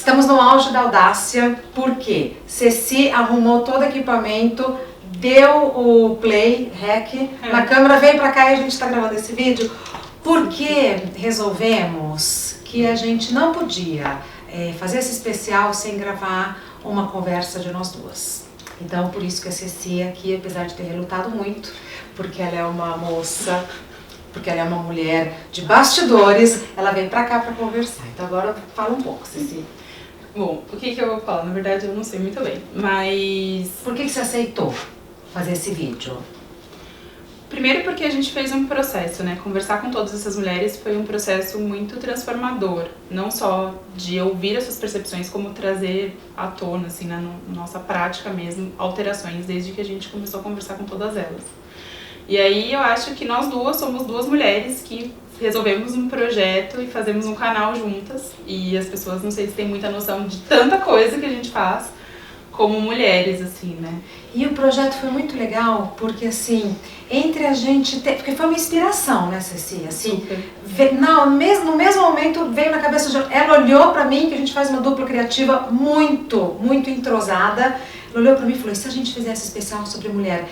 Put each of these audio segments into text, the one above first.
Estamos no auge da audácia, porque Ceci arrumou todo o equipamento, deu o play, rec, na câmera, veio pra cá e a gente está gravando esse vídeo, porque resolvemos que a gente não podia fazer esse especial sem gravar uma conversa de nós duas. Então, por isso que a Ceci aqui, apesar de ter relutado muito, porque ela é uma moça, porque ela é uma mulher de bastidores, ela veio pra cá pra conversar. Então agora fala um pouco, Ceci. Bom, o que eu vou falar? Na verdade eu não sei muito bem, mas... Por que você aceitou fazer esse vídeo? Primeiro porque a gente fez um processo, né? Conversar com todas essas mulheres foi um processo muito transformador. Não só de ouvir as suas percepções, como trazer à tona, assim, na nossa prática mesmo, alterações, desde que a gente começou a conversar com todas elas. E aí eu acho que nós duas somos duas mulheres que resolvemos um projeto e fazemos um canal juntas. E as pessoas não sei se têm muita noção de tanta coisa que a gente faz como mulheres, assim, né? E o projeto foi muito legal, porque assim, entre a gente... Porque foi uma inspiração, né, Ceci? Assim, no mesmo momento veio na cabeça de... Ela olhou pra mim, que a gente faz uma dupla criativa muito entrosada. Ela olhou pra mim e falou, e se a gente fizesse especial sobre mulher?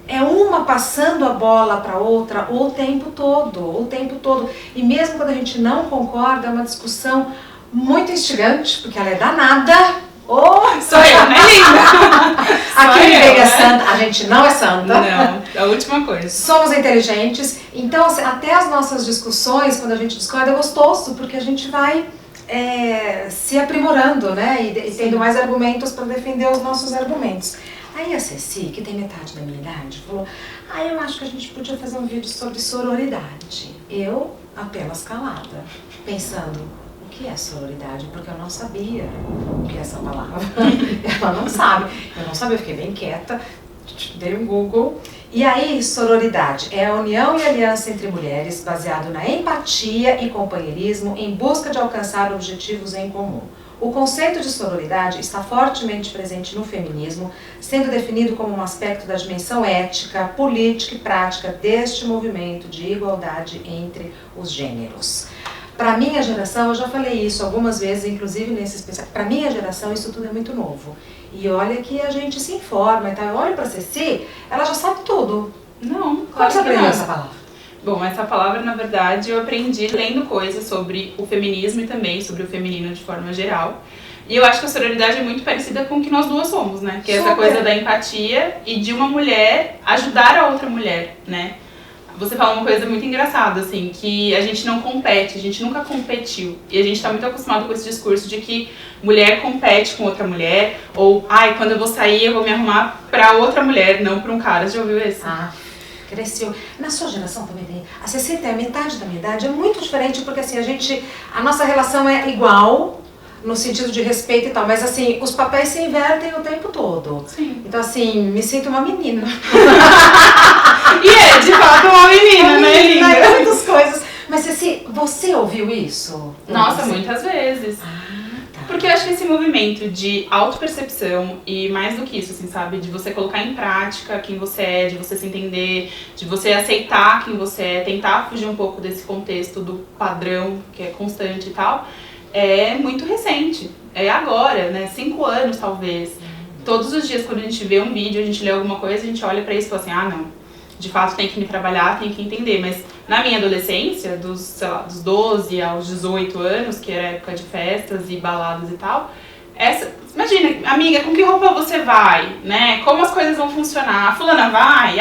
É uma passando a bola para outra o tempo todo. E mesmo quando a gente não concorda, é uma discussão muito instigante, porque ela é danada. Sou eu, né, linda? Aqui ninguém é santa, a gente não é santa. Não, é a última coisa. Somos inteligentes, então assim, até as nossas discussões, quando a gente discorda, é gostoso, porque a gente vai se aprimorando, né, e tendo mais argumentos para defender os nossos argumentos. Aí a Ceci, que tem metade da minha idade, falou, eu acho que a gente podia fazer um vídeo sobre sororidade. Eu, apenas calada, pensando, o que é sororidade? Porque eu não sabia o que é essa palavra. Ela não sabe. Eu não sabia, eu fiquei bem quieta, dei um Google. E aí, sororidade é a união e aliança entre mulheres, baseado na empatia e companheirismo em busca de alcançar objetivos em comum. O conceito de sororidade está fortemente presente no feminismo, sendo definido como um aspecto da dimensão ética, política e prática deste movimento de igualdade entre os gêneros. Para minha geração, eu já falei isso algumas vezes, inclusive nesse especial, para minha geração isso tudo é muito novo. E olha que a gente se informa, então eu olho para a Ceci, ela já sabe tudo. Não, Como claro você que aprendeu não. essa palavra? Bom, essa palavra, na verdade, eu aprendi lendo coisas sobre o feminismo e também sobre o feminino de forma geral. E eu acho que a sororidade é muito parecida com o que nós duas somos, né? Que é essa coisa da empatia e de uma mulher ajudar a outra mulher, né? Você fala uma coisa muito engraçada, assim, que a gente não compete, a gente nunca competiu. E a gente tá muito acostumado com esse discurso de que mulher compete com outra mulher, ou, quando eu vou sair eu vou me arrumar pra outra mulher, não pra um cara. Você já ouviu isso? Cresceu. Na sua geração também tem. A Ceci tem a metade da minha idade, é muito diferente, porque assim, a nossa relação é igual, no sentido de respeito e tal, mas assim, os papéis se invertem o tempo todo. Sim. Então assim, me sinto uma menina. E é, de fato, uma menina, né, linda? Muitas coisas. Mas Ceci, você ouviu isso? Nossa, muitas vezes. Porque eu acho que esse movimento de autopercepção e mais do que isso, assim, sabe? De você colocar em prática quem você é, de você se entender, de você aceitar quem você é, tentar fugir um pouco desse contexto do padrão, que é constante e tal, é muito recente. É agora, né? 5 anos, talvez. Todos os dias, quando a gente vê um vídeo, a gente lê alguma coisa, a gente olha pra isso e fala assim, não, de fato tem que me trabalhar, tem que entender. Mas na minha adolescência, dos 12 aos 18 anos, que era época de festas e baladas e tal, imagina, amiga, com que roupa você vai, né? Como as coisas vão funcionar? A fulana vai?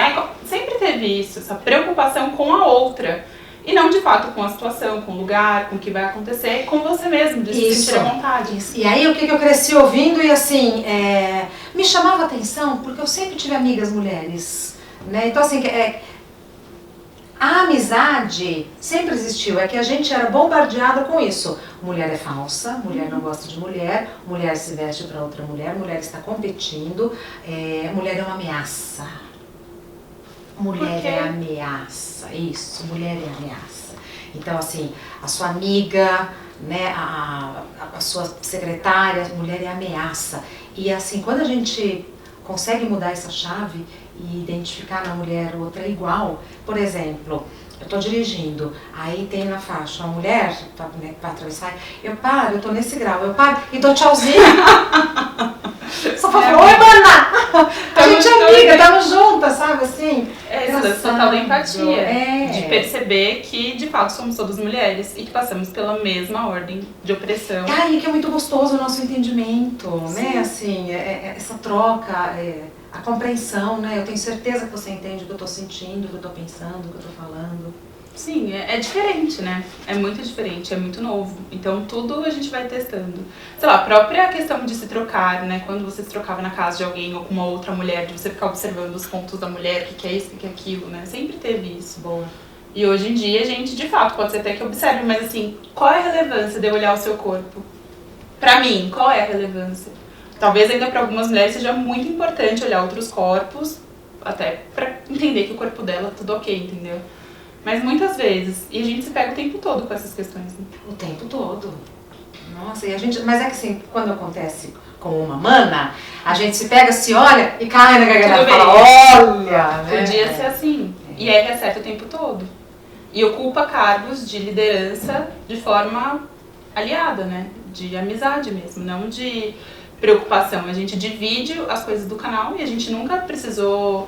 Sempre teve isso, essa preocupação com a outra. E não, de fato, com a situação, com o lugar, com o que vai acontecer, com você mesmo, de se sentir à vontade. Isso. E aí, o que eu cresci ouvindo e assim, me chamava atenção, porque eu sempre tive amigas mulheres, né? Então, assim, a amizade sempre existiu, é que a gente era bombardeada com isso. Mulher é falsa, mulher não gosta de mulher, mulher se veste para outra mulher, mulher está competindo, mulher é uma ameaça. Mulher é ameaça, isso, mulher é ameaça. Então, assim, a sua amiga, né, a sua secretária, mulher é ameaça. E assim, quando a gente consegue mudar essa chave e identificar na mulher outra igual, por exemplo, eu tô dirigindo, aí tem na faixa uma mulher, né, que vai atravessar, eu paro, eu tô nesse grau, eu paro e dou tchauzinho. Só falo, oi, mana! A gente é amiga, estamos juntas, sabe, assim? É isso, da total empatia. É. De perceber que, de fato, somos todas mulheres e que passamos pela mesma ordem de opressão. E que é muito gostoso o nosso entendimento, Sim. né? Assim, essa troca, a compreensão, né? Eu tenho certeza que você entende o que eu tô sentindo, o que eu tô pensando, o que eu tô falando. Sim, é diferente, né? É muito diferente, é muito novo. Então tudo a gente vai testando. Sei lá, a própria questão de se trocar, né? Quando você se trocava na casa de alguém ou com uma outra mulher, de você ficar observando os pontos da mulher, o que é isso, o que é aquilo, né? Sempre teve isso. Boa. E hoje em dia a gente, de fato, pode ser até que observe, mas assim, qual é a relevância de eu olhar o seu corpo? Pra mim, qual é a relevância? Talvez ainda para algumas mulheres seja muito importante olhar outros corpos, até pra entender que o corpo dela tá tudo ok, entendeu? Mas muitas vezes, e a gente se pega o tempo todo com essas questões. Né? O tempo todo. Nossa, e a gente, mas é que assim, quando acontece com uma mana, a gente se pega, se olha e cai na gargalhada e fala, olha, né? Podia ser assim. E aí recebe o tempo todo. E ocupa cargos de liderança de forma aliada, né? De amizade mesmo, não de preocupação. A gente divide as coisas do canal e a gente nunca precisou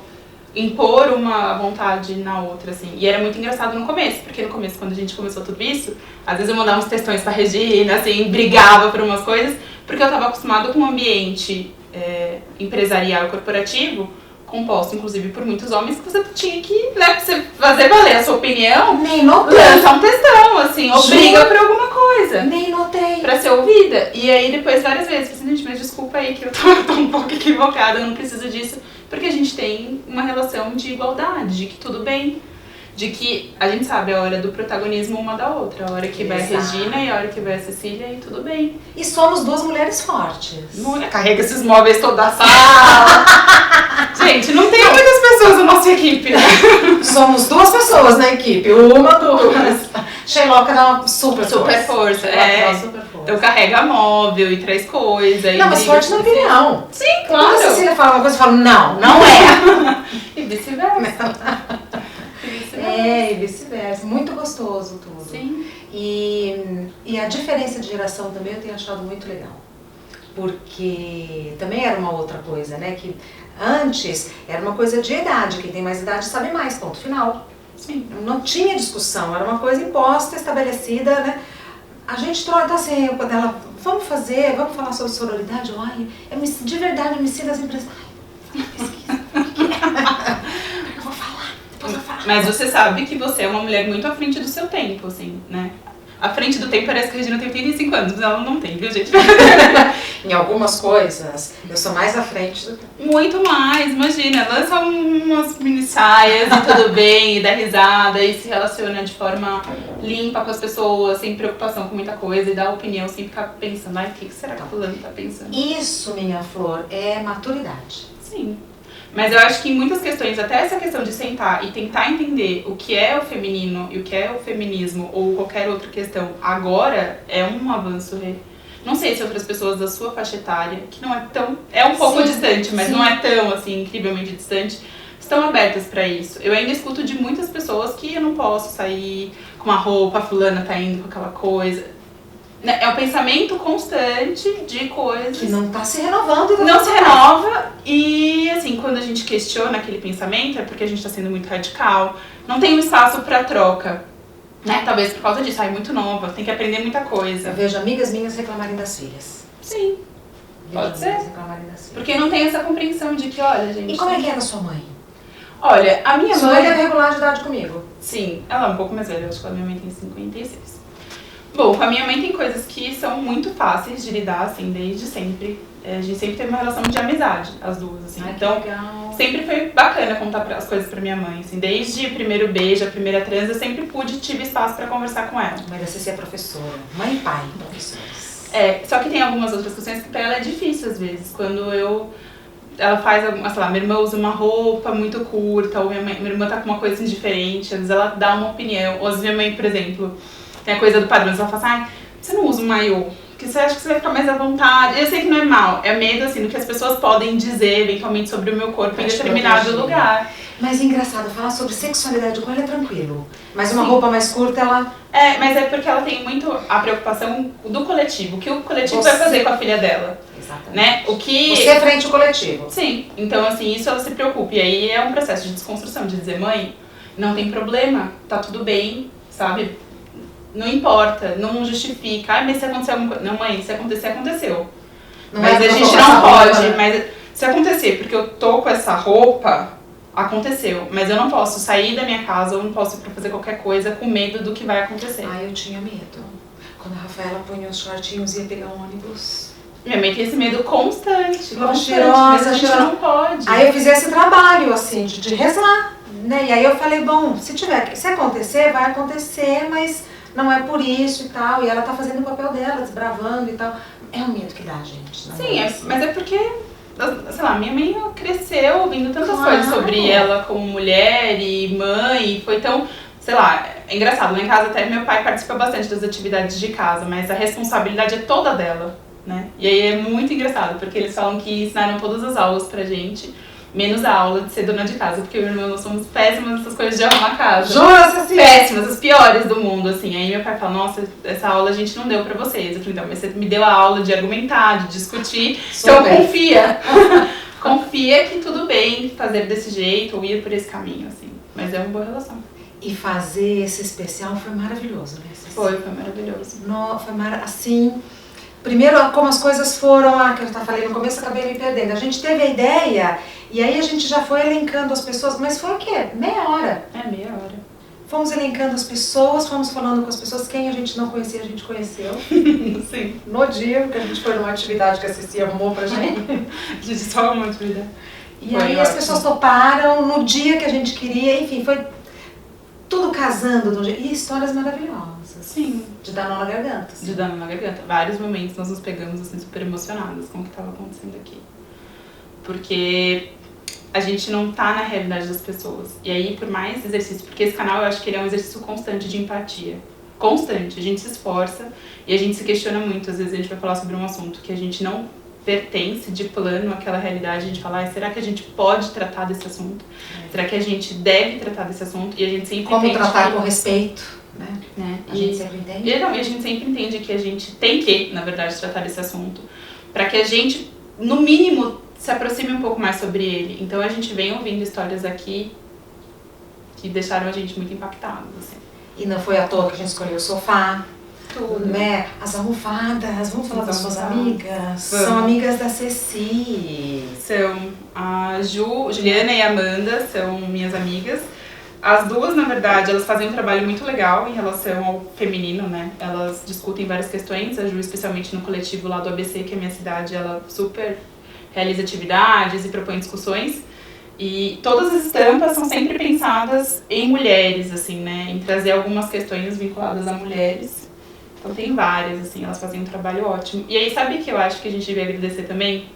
impor uma vontade na outra, assim. E era muito engraçado no começo, porque no começo, quando a gente começou tudo isso, às vezes eu mandava uns textões pra Regina, assim, brigava por umas coisas, porque eu tava acostumada com um ambiente empresarial e corporativo, composto, inclusive, por muitos homens, que você tinha que, né, pra você fazer valer a sua opinião, nem notei. Lançar um textão, assim, ou briga por alguma coisa. Nem notei. Pra ser ouvida. E aí, depois, várias vezes, eu falei assim, gente, mas desculpa aí que eu tô um pouco equivocada, eu não preciso disso. Porque a gente tem uma relação de igualdade, de que tudo bem, de que a gente sabe a hora do protagonismo uma da outra, a hora que vai a Regina e a hora que vai a Cecília e tudo bem. E somos duas mulheres fortes. Carrega esses móveis toda a sala. Gente, não tem muitas pessoas na nossa equipe, né? Somos duas pessoas na equipe, uma, duas. Sheloca dá uma super força. Então carrega móvel e traz coisa. Não, mas forte na opinião. Sim, claro. Quando a Cecília fala uma coisa, eu falo, não é. E vice-versa. E vice-versa. Muito gostoso tudo. Sim. E a diferença de geração também eu tenho achado muito legal. Porque também era uma outra coisa, né? Que antes era uma coisa de idade. Quem tem mais idade sabe mais, ponto final. Sim. Não tinha discussão, era uma coisa imposta, estabelecida, né? A gente troca, então assim, quando ela, vamos falar sobre sororidade, olha, de verdade eu me sinto assim, pesquisa, eu vou falar, depois eu falo. Mas você sabe que você é uma mulher muito à frente do seu tempo, assim, né? À frente do tempo parece que a Regina tem 85 anos, mas ela não tem, viu, gente? Em algumas coisas, eu sou mais à frente do que... Muito mais, imagina, lança umas mini saias e tudo bem, e dá risada, e se relaciona de forma limpa com as pessoas, sem preocupação com muita coisa, e dá opinião sem ficar pensando, ai, o que será que a fulano tá pensando? Isso, minha flor, é maturidade. Sim. Mas eu acho que em muitas questões, até essa questão de sentar e tentar entender o que é o feminino e o que é o feminismo ou qualquer outra questão agora, é um avanço. Não sei se outras pessoas da sua faixa etária, que não é tão... É um pouco distante, mas não é tão, assim, incrivelmente distante, estão abertas pra isso. Eu ainda escuto de muitas pessoas que eu não posso sair com uma roupa, a fulana tá indo com aquela coisa. É um pensamento constante de coisas... Que não tá se renovando. Não se renova e, assim, quando a gente questiona aquele pensamento é porque a gente tá sendo muito radical. Não tem um espaço pra troca, né? Talvez por causa disso. Ai, muito nova, tem que aprender muita coisa. Eu vejo amigas minhas reclamarem das filhas. Sim, pode ser. Reclamarem das filhas. Porque não tem essa compreensão de que, olha, gente... E como é que é da sua mãe? Olha, a minha sua mãe deve regular de idade comigo. Sim, ela é um pouco mais velha, eu acho que a minha mãe tem 56. Bom, com a minha mãe tem coisas que são muito fáceis de lidar, assim, desde sempre. A gente sempre teve uma relação de amizade, as duas, assim. Ai, então, legal. Sempre foi bacana contar as coisas pra minha mãe, assim. Desde o primeiro beijo, a primeira transa, eu sempre tive espaço pra conversar com ela. Mas você é professora, mãe e pai, professores. Só que tem algumas outras questões que pra ela é difícil, às vezes. Quando ela faz, sei lá, minha irmã usa uma roupa muito curta, ou minha irmã tá com uma coisa assim, diferente, às vezes ela dá uma opinião. Ou às vezes minha mãe, por exemplo... Tem a coisa do padrão, ela fala assim, ai, você não usa um maiô, Porque você acha que você vai ficar mais à vontade. Eu sei que não é mal, é medo, assim, do que as pessoas podem dizer, eventualmente, sobre o meu corpo em determinado lugar. Mas é engraçado, falar sobre sexualidade com ela é tranquilo. Mas uma roupa mais curta, ela... Mas é porque ela tem muito a preocupação do coletivo. O que o coletivo vai fazer com a filha dela. Exatamente. Né? Você é frente ao coletivo. Sim. Então, assim, isso ela se preocupa. E aí é um processo de desconstrução, de dizer, mãe, não tem problema, tá tudo bem, sabe? Não importa, não justifica. Mas se acontecer alguma coisa... Não, mãe, se acontecer, aconteceu. Mas a gente não pode. Mas se acontecer, porque eu tô com essa roupa... Aconteceu, mas eu não posso sair da minha casa, eu não posso ir pra fazer qualquer coisa com medo do que vai acontecer. Eu tinha medo. Quando a Rafaela punha os shortinhos e ia pegar um ônibus. Minha mãe tem esse medo constante, cheirosa, mas a gente não pode. Aí eu fiz esse trabalho, assim, de rezar, né? E aí eu falei, bom, se acontecer, vai acontecer, mas não é por isso e tal. E ela tá fazendo o papel dela, desbravando e tal. É um medo que dá, gente. Sim, mas é porque... Sei lá, minha mãe cresceu ouvindo tantas coisas sobre ela como mulher e mãe, foi tão, sei lá, é engraçado, lá em casa até meu pai participa bastante das atividades de casa, mas a responsabilidade é toda dela, né? E aí é muito engraçado, porque eles falam que ensinaram todas as aulas pra gente, menos a aula de ser dona de casa, porque eu e meu irmão nós somos péssimas nessas coisas de arrumar casa. Jura, péssimas, as piores do mundo, assim. Aí meu pai fala, nossa, essa aula a gente não deu pra vocês. Eu falei, então, mas você me deu a aula de argumentar, de discutir, então confia. Confia que tudo bem fazer desse jeito ou ir por esse caminho, assim. Mas é uma boa relação. E fazer esse especial foi maravilhoso, né? Foi maravilhoso. Assim... Primeiro, como as coisas foram, que eu falei no começo, acabei me perdendo. A gente teve a ideia e aí a gente já foi elencando as pessoas, mas foi o quê? Meia hora. Meia hora. Fomos elencando as pessoas, fomos falando com as pessoas, quem a gente não conhecia, a gente conheceu. Sim. No dia que a gente foi numa atividade que a Cici arrumou pra gente. A gente só arrumou atividade. E aí as pessoas toparam no dia que a gente queria, enfim, foi tudo casando. E histórias maravilhosas. Sim. De dar nó na garganta. Assim. De dar nó na garganta. Vários momentos nós nos pegamos assim super emocionadas com o que estava acontecendo aqui. Porque a gente não tá na realidade das pessoas. E aí, por mais exercício, porque esse canal eu acho que ele é um exercício constante de empatia. Constante. A gente se esforça e a gente se questiona muito. Às vezes a gente vai falar sobre um assunto que a gente não pertence de plano àquela realidade. A gente fala, será que a gente pode tratar desse assunto? Será que a gente deve tratar desse assunto? E a gente sempre como tratar com respeito. Né? A gente sempre entende. E a gente sempre entende que a gente tem que, na verdade, tratar desse assunto para que a gente, no mínimo, se aproxime um pouco mais sobre ele. Então a gente vem ouvindo histórias aqui que deixaram a gente muito impactados. Assim. E não foi à toa que a gente escolheu o sofá. Tudo. Né? As almofadas, vamos falar das suas amigas? São amigas da Ceci. São a Juliana e a Amanda, são minhas amigas. As duas, na verdade, elas fazem um trabalho muito legal em relação ao feminino, né? Elas discutem várias questões, a Ju, especialmente no coletivo lá do ABC, que é a minha cidade, ela super realiza atividades e propõe discussões. E todas as estampas são sempre pensadas em mulheres, assim, né? Em trazer algumas questões vinculadas a mulheres. Então tem várias, assim, elas fazem um trabalho ótimo. E aí, sabe que eu acho que a gente devia agradecer também?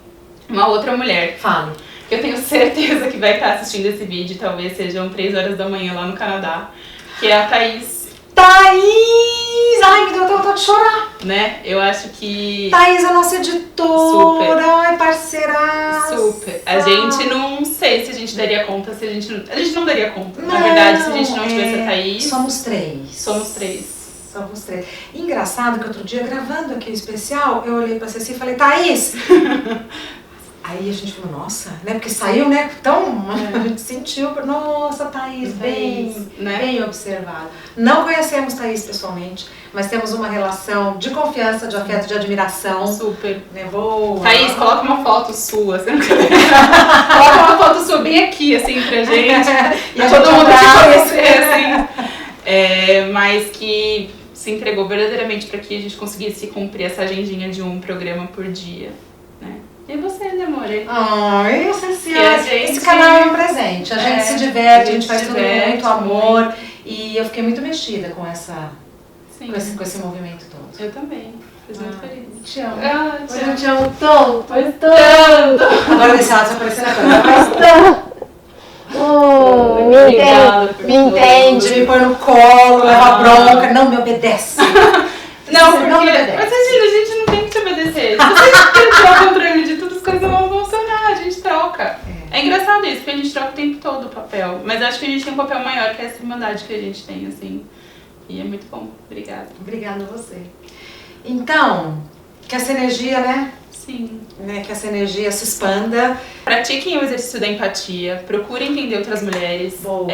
Uma outra mulher. Fala. Que eu tenho certeza que vai estar assistindo esse vídeo, talvez sejam 3 horas da manhã lá no Canadá, que é a Thaís. Thaís! Ai, me deu até vontade de chorar. Né? Eu acho que... Thaís é a nossa editora, super. Ai, parceiraça. Super. A gente não sei se a gente daria conta, se a gente não daria conta. Não, na verdade, se a gente não tivesse a Thaís... Somos três. Somos três. Engraçado que outro dia, gravando aqui o especial, eu olhei pra Ceci e falei, Thaís! Aí a gente falou, nossa, né? Porque saiu, né? Então, a gente sentiu, nossa, Thaís, bem observado. Não conhecemos Thaís pessoalmente, mas temos uma relação de confiança, de afeto, de admiração. Super. Né? Boa. Thaís, coloca uma foto sua, você não coloca uma foto sua bem aqui, assim, pra gente. E a todo gente mundo te conhecer, assim. Mas que se entregou verdadeiramente para que a gente conseguisse cumprir essa agendinha de um programa por dia, né? E você, né, amor? Ai, esse canal é um presente. A gente se diverte, a gente faz tudo com muito amor. E eu fiquei muito mexida com com esse movimento todo. Eu também. Fiz muito feliz. Te amo. Eu te amo tanto. Pois tanto. Agora desse lado, você apareceu na câmera. Mas tanto. Me entende, me põe no colo, leva bronca, não me obedece. Não, Você porque. não obedece. Mas imagina, a gente não tem que te obedecer. Se você quer trocar o controle de tudo, as coisas não vão funcionar, a gente troca. É engraçado isso, porque a gente troca o tempo todo o papel. Mas acho que a gente tem um papel maior, que é essa irmandade que a gente tem, assim. E é muito bom. Obrigada. Obrigada a você. Então, que essa energia, né? Sim. Que essa energia se expanda. Pratiquem o exercício da empatia, procurem entender outras mulheres. Boa.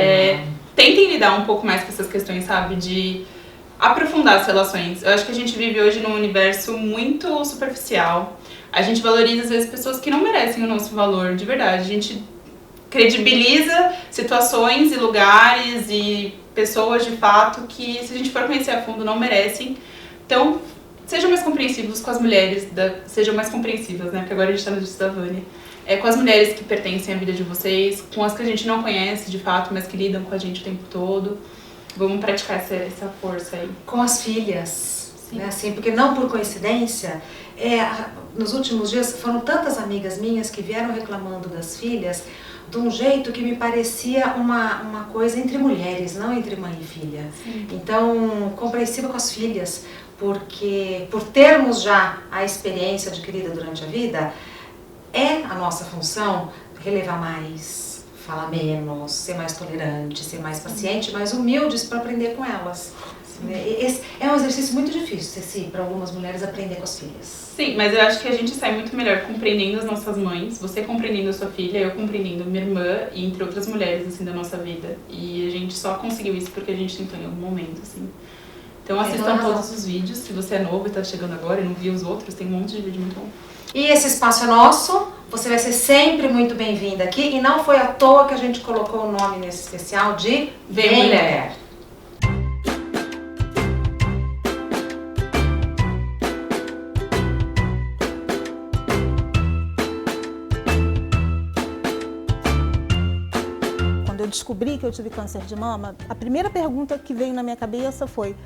Tentem lidar um pouco mais com essas questões, sabe? De aprofundar as relações. Eu acho que a gente vive hoje num universo muito superficial. A gente valoriza, às vezes, pessoas que não merecem o nosso valor, de verdade. A gente credibiliza situações e lugares e pessoas, de fato, que, se a gente for conhecer a fundo, não merecem. Então, sejam mais compreensivos com as mulheres, sejam mais compreensivas, né? Porque agora a gente tá no disco da Vânia. Com as mulheres que pertencem à vida de vocês, com as que a gente não conhece, de fato, mas que lidam com a gente o tempo todo. Vamos praticar essa força aí. Com as filhas, né? Assim, porque não por coincidência, nos últimos dias foram tantas amigas minhas que vieram reclamando das filhas de um jeito que me parecia uma coisa entre mulheres, não entre mãe e filha. Sim. Então, compreensiva com as filhas, porque por termos já a experiência adquirida durante a vida, é a nossa função relevar mais, falar menos, ser mais tolerante, ser mais paciente, mais humildes para aprender com elas. Esse é um exercício muito difícil, Ceci, para algumas mulheres aprender com as filhas. Sim, mas eu acho que a gente sai muito melhor compreendendo as nossas mães, você compreendendo a sua filha, eu compreendendo minha irmã e entre outras mulheres, assim, da nossa vida. E a gente só conseguiu isso porque a gente tentou em algum momento, assim. Então assistam todos os vídeos, se você é novo e tá chegando agora e não viu os outros, tem um monte de vídeo muito bom. E esse espaço é nosso, você vai ser sempre muito bem-vinda aqui, e não foi à toa que a gente colocou o nome nesse especial de Vem Mulher. Quando eu descobri que eu tive câncer de mama, a primeira pergunta que veio na minha cabeça foi: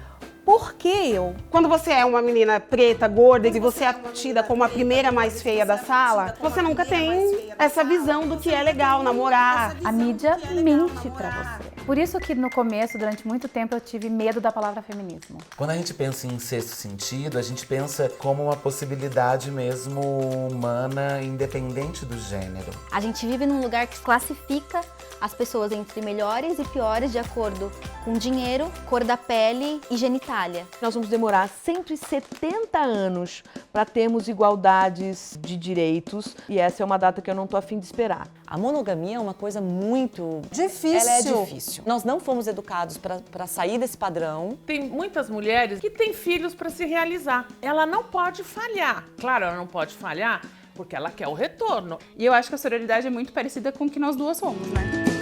por que eu? Quando você é uma menina preta, gorda, e você é tida como a primeira mais feia da sala, você nunca tem essa visão do que é legal, namorar. A mídia mente pra você. Por isso que no começo, durante muito tempo, eu tive medo da palavra feminismo. Quando a gente pensa em sexto sentido, a gente pensa como uma possibilidade mesmo humana, independente do gênero. A gente vive num lugar que classifica as pessoas entre melhores e piores de acordo com dinheiro, cor da pele e genitália. Nós vamos demorar 170 anos para termos igualdades de direitos, e essa é uma data que eu não estou a fim de esperar. A monogamia é uma coisa muito Difícil. Ela é difícil. Nós não fomos educados para sair desse padrão. Tem muitas mulheres que têm filhos para se realizar. Ela não pode falhar. Claro, ela não pode falhar porque ela quer o retorno. E eu acho que a sororidade é muito parecida com o que nós duas somos, né?